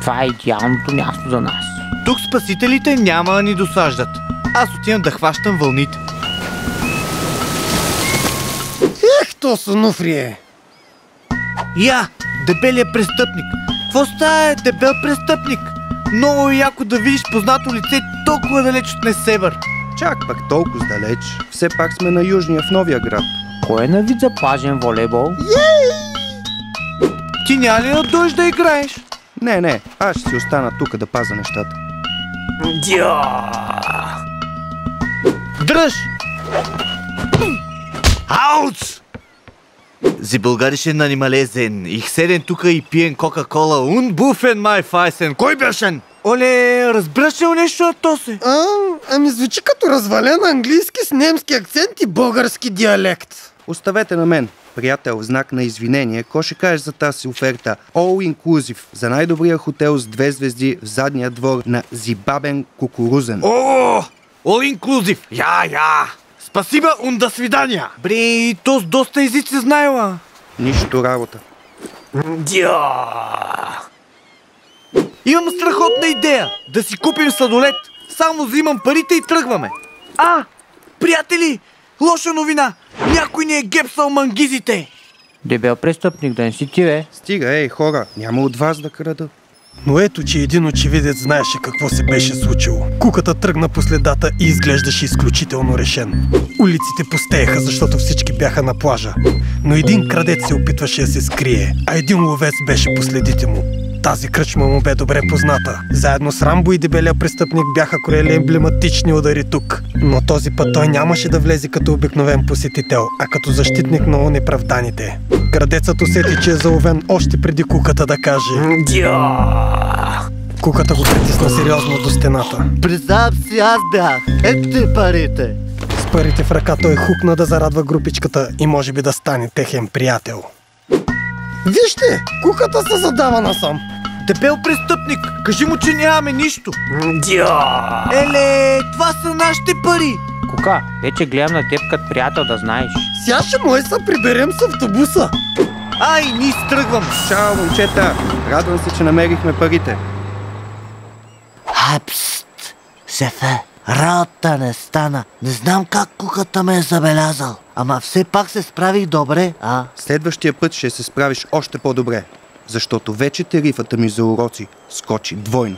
Това е идеалното място за нас. Тук спасителите няма да ни досаждат. Аз отивам да хващам вълните. Ех, то Сонуфрие! Я, дебелия престъпник! Какво става, дебел престъпник? Много е яко да видиш познато лице толкова далеч от Несебър. Чак пак толкова далеч. Все пак сме на южния в новия град. Кой е на вид за плажен волейбол? Ти няма ли да дойдеш да играеш? Не, аз ще си остана тук да пазя нещата. Дръж! Ауц! Sie bulgarischen Animalesen. Ich седен тука и пиен Кока-Кола. Und buffen май файсен. Кой бешен? Оле, разбираш ли нещо от то си? Ами звучи като развален английски с немски акцент и български диалект. Оставете на мен. Приятел, в знак на извинение, ко ще кажеш за тази оферта All Inclusive за най-добрия хотел с 2 звезди в задния двор на Зибабен Кукурузен? О, All Inclusive. Я. Спасибо, до свидания. Бре, то с доста езици знаела. Нищо работа. Имам страхотна идея. Да си купим сладолет. Само взимам парите и тръгваме. Приятели, лоша новина. Някой ни е гепсал мангизите. Дебел престъпник, да не си ти, бе. Стига, хора, няма от вас да крада. Но ето, че един очевидец знаеше какво се беше случило. Куката тръгна по следата и изглеждаше изключително решен. Улиците пустееха, защото всички бяха на плажа. Но един крадец се опитваше да се скрие, а един ловец беше по следите му. Тази кръчма му бе добре позната. Заедно с Рамбо и дебелия престъпник бяха кроели емблематични удари тук. Но този път той нямаше да влезе като обикновен посетител, а като защитник на онеправданите. Крадецът усети, че е заловен още преди куката да каже Куката го притисна сериозно до стената. Представ си, аз бях. Ето ти парите. С парите в ръка той хукна да зарадва групичката и може би да стане техен приятел. Вижте, куката се задава насам. Дебел престъпник, кажи му, че нямаме нищо. Еле, това са нашите пари. Кука, вече гледам на теб като приятел, да знаеш. Сега ще може да приберем с автобуса. Ние стръгвам. Чао, момчета! Радвам се, че намерихме парите. Пст, шефе, работа не стана. Не знам как куката ме е забелязал. Ама все пак се справих добре, Следващия път ще се справиш още по-добре, защото вече тарифата ми за уроци скочи двойно.